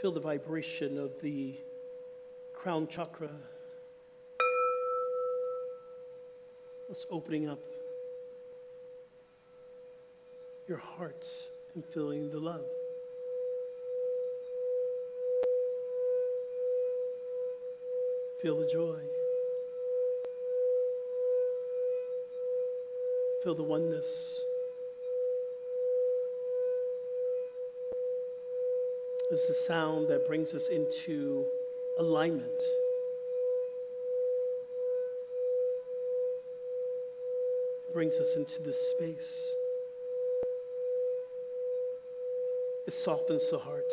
Feel the vibration of the crown chakra. It's opening up your hearts and feeling the love. Feel the joy. Feel the oneness. It's the sound that brings us into alignment. It brings us into this space. It softens the heart,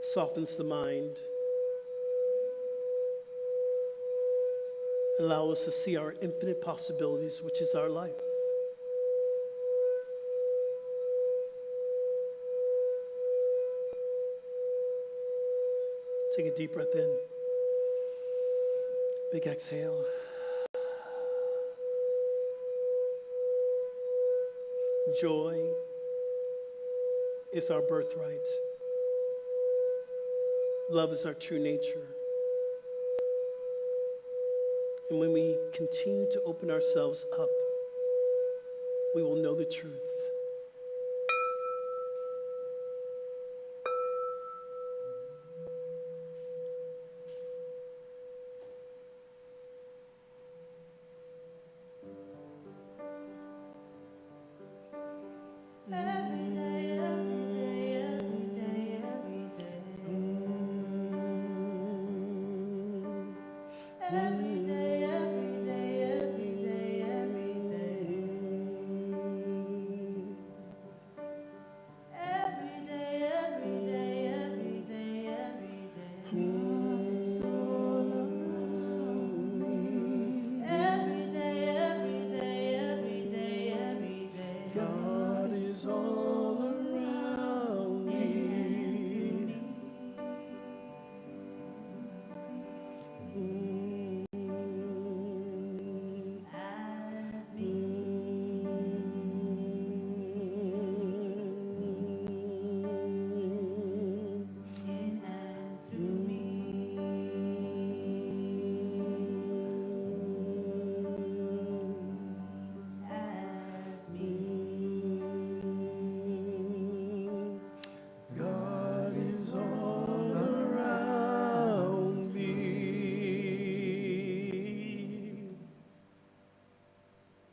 softens the mind, allow us to see our infinite possibilities, which is our life. Take a deep breath in. Big exhale. Joy is our birthright. Love is our true nature. And when we continue to open ourselves up, we will know the truth.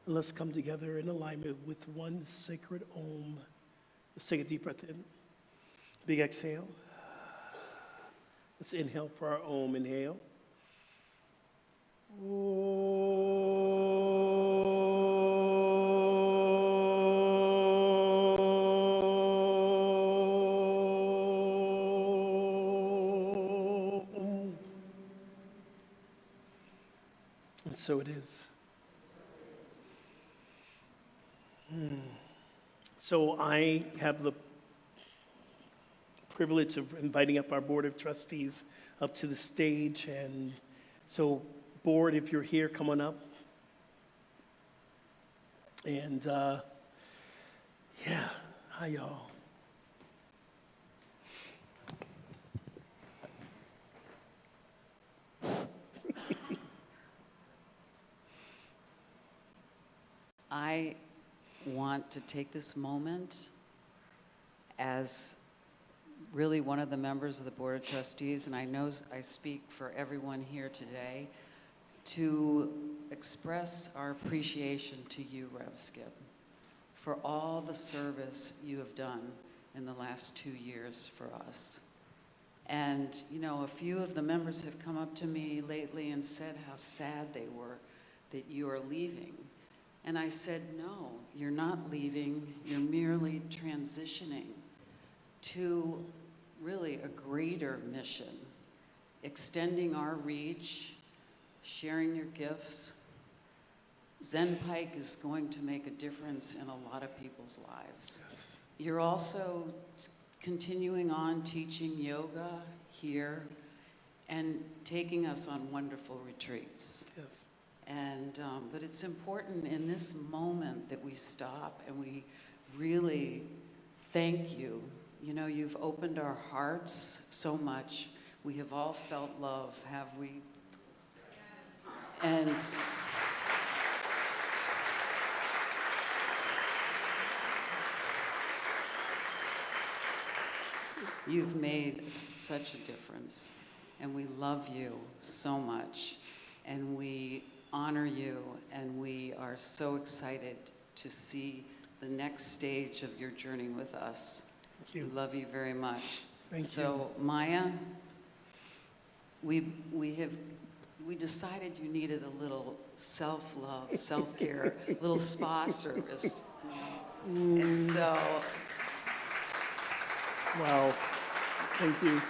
Let's come together in alignment with one sacred Om. Let's take a deep breath in. Big exhale. Let's inhale for our Om. Inhale. And so it is. So I have the privilege of inviting up our Board of Trustees up to the stage. And so, Board, if you're here, come on up. And yeah, hi y'all. I want to take this moment as really one of the members of the Board of Trustees, and I know I speak for everyone here today, to express our appreciation to you, Rev Skip, for all the service you have done in the last 2 years for us. And, you know, a few of the members have come up to me lately and said how sad they were that you are leaving. And I said, no, you're not leaving, you're merely transitioning to really a greater mission, extending our reach, sharing your gifts. Zen Pike is going to make a difference in a lot of people's lives. Yes. You're also continuing on teaching yoga here and taking us on wonderful retreats. Yes. And, but it's important in this moment that we stop and we really thank you You know, you've opened our hearts so much. We have all felt love, have we? And you've made such a difference, and we love you so much, and we honor you, and we are so excited to see the next stage of your journey with us. Thank you. We love you very much. Thank so, Maya, we decided you needed a little self-love, self-care, little spa service. And so, Wow. Thank you.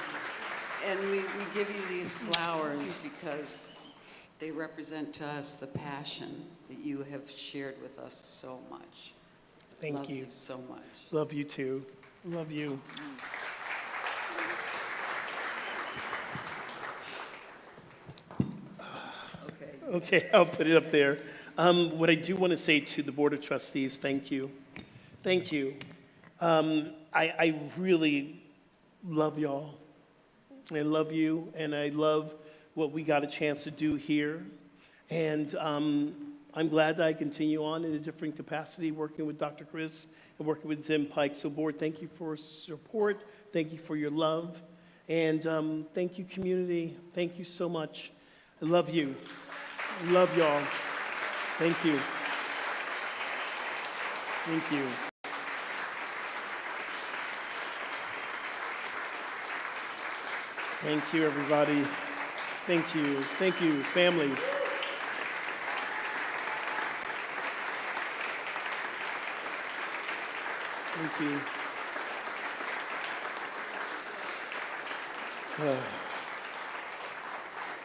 and we give you these flowers because they represent to us the passion that you have shared with us so much. Thank Love you. you so much. Love you too. Love you. Okay. Okay, I'll put it up there. What I do want to say to the Board of Trustees, thank you. Thank you. I really love y'all. I love you, and I love what we got a chance to do here. And I'm glad that I continue on in a different capacity, working with Dr. Chris and working with Zim Pike. So, Board, thank you for support. Thank you for your love. And thank you, community. Thank you so much. I love you. I love y'all. Thank you. Thank you. Thank you, everybody. Thank you. Thank you, family. Thank you.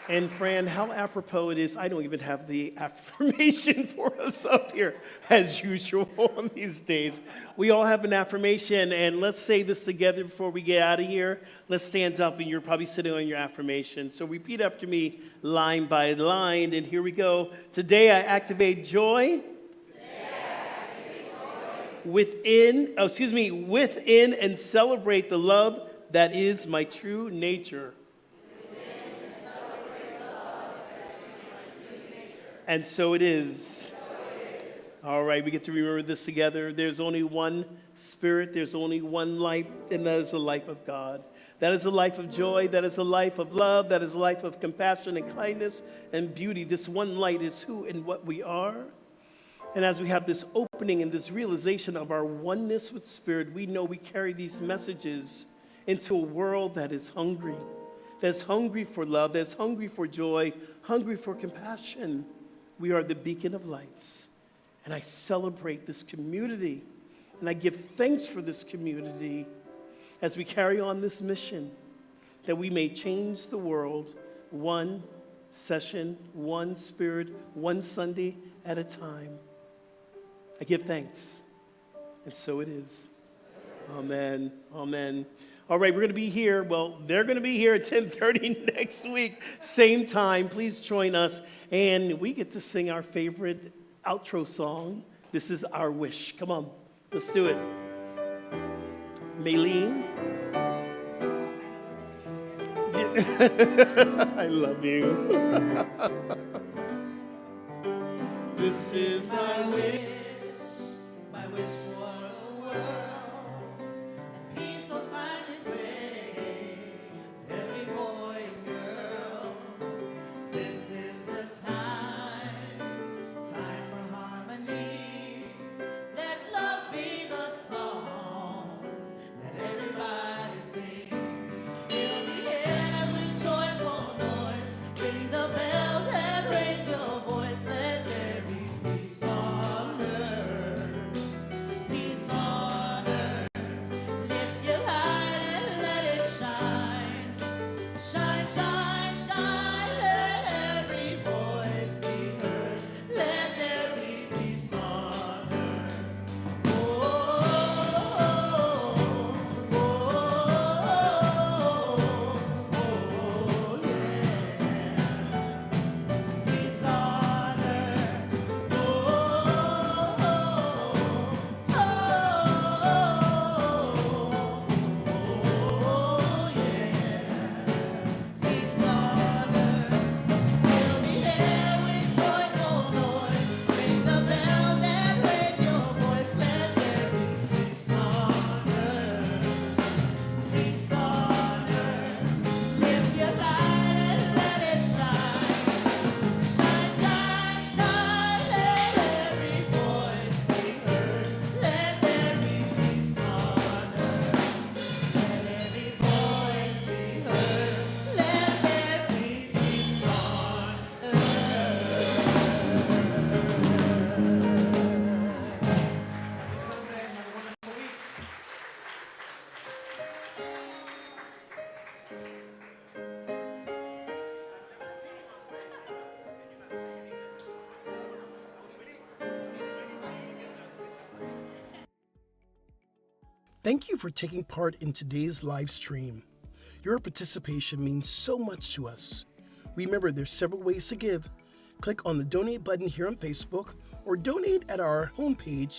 And Fran, how apropos it is, I don't even have the affirmation for us up here, as usual on these days. We all have an affirmation, and let's say this together before we get out of here. Let's stand up, and you're probably sitting on your affirmation. So repeat after me, line by line, and here we go. Today I activate joy. Within and celebrate the love that is my true nature. And so it is. All right, we get to remember this together. There's only one Spirit, there's only one life, and that is the life of God. That is a life of joy, that is a life of love, that is a life of compassion and kindness and beauty. This one light is who and what we are. And as we have this opening and this realization of our oneness with Spirit, we know we carry these messages into a world that is hungry for love, that's hungry for joy, hungry for compassion. We are the beacon of lights. And I celebrate this community, and I give thanks for this community as we carry on this mission, that we may change the world one session, one spirit, one Sunday at a time. I give thanks, and so it is. Amen. Amen. All right, we're going to be here. Well, they're going to be here at 10:30 next week, same time. Please join us. And we get to sing our favorite outro song. This is Our Wish. Come on, let's do it. Maylene. I love you. This is my wish. My wish for the world, that peace will find its way, every boy and girl. This is the time for harmony. Let love be the song that everybody sings. Fill the air with joyful noise, ring the bells and raise your voice. Let there be peace on earth. Thank you for taking part in today's live stream. Your participation means so much to us. Remember, there's several ways to give. Click on the donate button here on Facebook or donate at our homepage,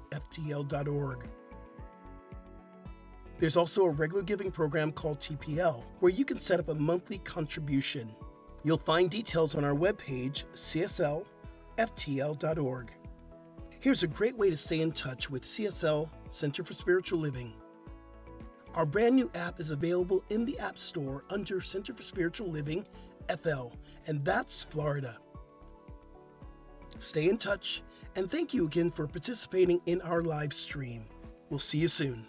cslftl.org. There's also a regular giving program called TPL, where you can set up a monthly contribution. You'll find details on our webpage, cslftl.org. Here's a great way to stay in touch with CSL Center for Spiritual Living. Our brand new app is available in the App Store under Center for Spiritual Living, FL, and that's Florida. Stay in touch, and thank you again for participating in our live stream. We'll see you soon.